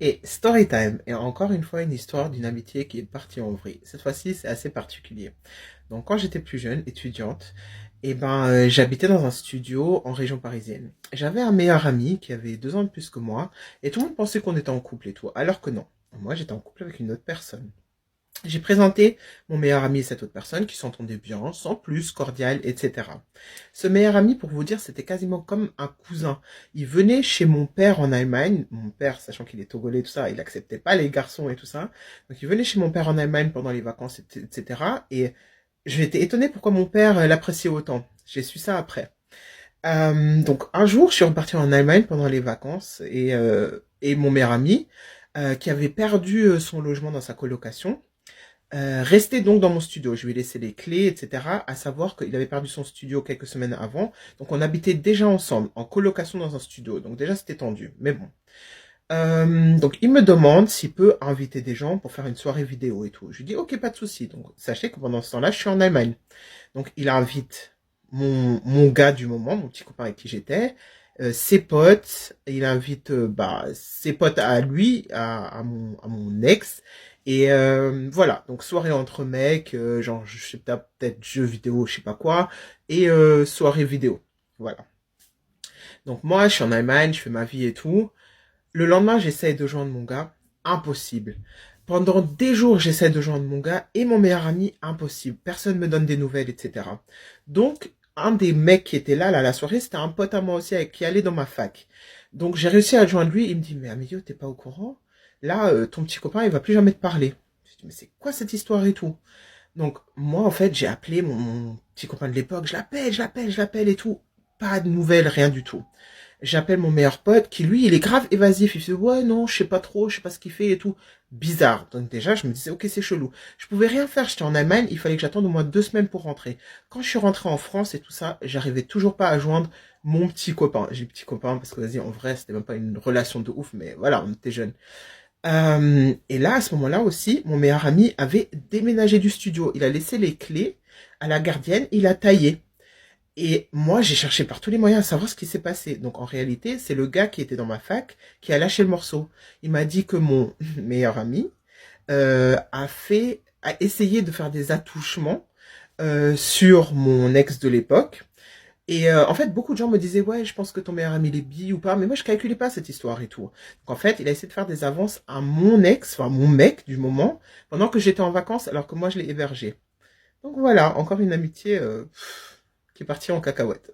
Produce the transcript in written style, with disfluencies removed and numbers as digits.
Et story time est encore une fois une histoire d'une amitié qui est partie en vrille. Cette fois-ci, c'est assez particulier. Donc, quand j'étais plus jeune, étudiante, j'habitais dans un studio en région parisienne. J'avais un meilleur ami qui avait 2 ans de plus que moi, et tout le monde pensait qu'on était en couple et tout, alors que non. Moi, j'étais en couple avec une autre personne. J'ai présenté mon meilleur ami à cette autre personne qui s'entendait bien, sans plus, cordial, etc. Ce meilleur ami, pour vous dire, c'était quasiment comme un cousin. Il venait chez mon père en Allemagne. Mon père, sachant qu'il est togolais, tout ça, il acceptait pas les garçons et tout ça. Donc il venait chez mon père en Allemagne pendant les vacances, etc. Et j'ai été étonnée pourquoi mon père l'appréciait autant. J'ai su ça après. Donc un jour, je suis repartie en Allemagne pendant les vacances et mon meilleur ami, qui avait perdu son logement dans sa colocation, restait donc dans mon studio. Je lui ai laissé les clés, etc. À savoir qu'il avait perdu son studio quelques semaines avant. Donc on habitait déjà ensemble, en colocation dans un studio. Donc déjà c'était tendu. Mais bon. Donc il me demande s'il peut inviter des gens pour faire une soirée vidéo et tout. Je lui dis ok, pas de souci. Donc sachez que pendant ce temps-là, je suis en Allemagne. Donc il invite mon gars du moment, mon petit copain avec qui j'étais, ses potes, il invite ses potes à lui, à mon ex. Et voilà, donc soirée entre mecs, genre je sais pas, peut-être jeux vidéo, je sais pas quoi, et soirée vidéo. Voilà. Donc moi, je suis en Allemagne, je fais ma vie et tout. Le lendemain, j'essaye de joindre mon gars. Impossible. Pendant des jours, j'essaie de joindre mon gars et mon meilleur ami. Impossible. Personne me donne des nouvelles, etc. Donc, un des mecs qui était là, à la soirée, c'était un pote à moi aussi qui allait dans ma fac. Donc, j'ai réussi à joindre lui. Il me dit, mais Amélio, t'es pas au courant? Là, ton petit copain, il va plus jamais te parler. Je dis, mais c'est quoi cette histoire et tout? Donc, moi, en fait, j'ai appelé mon petit copain de l'époque. Je l'appelle et tout. Pas de nouvelles, rien du tout. J'appelle mon meilleur pote qui, lui, il est grave évasif. Il fait, ouais, non, je sais pas trop, je sais pas ce qu'il fait et tout. Bizarre. Donc déjà, je me disais, ok, c'est chelou. Je pouvais rien faire. J'étais en Allemagne. Il fallait que j'attende au moins 2 semaines pour rentrer. Quand je suis rentré en France et tout ça, j'arrivais toujours pas à joindre mon petit copain. J'ai petit copain parce que, vas-y, en vrai, c'était même pas une relation de ouf, mais voilà, on était jeunes. Et là, à ce moment-là aussi, mon meilleur ami avait déménagé du studio. Il a laissé les clés à la gardienne, il a taillé. Et moi, j'ai cherché par tous les moyens à savoir ce qui s'est passé. Donc en réalité, c'est le gars qui était dans ma fac qui a lâché le morceau. Il m'a dit que mon meilleur ami a essayé de faire des attouchements sur mon ex de l'époque. Et en fait, beaucoup de gens me disaient, ouais, je pense que ton meilleur ami il est bi ou pas, mais moi je calculais pas cette histoire et tout. Donc en fait, il a essayé de faire des avances à mon ex, enfin mon mec du moment, pendant que j'étais en vacances, alors que moi je l'ai hébergé. Donc voilà, encore une amitié qui est partie en cacahuète.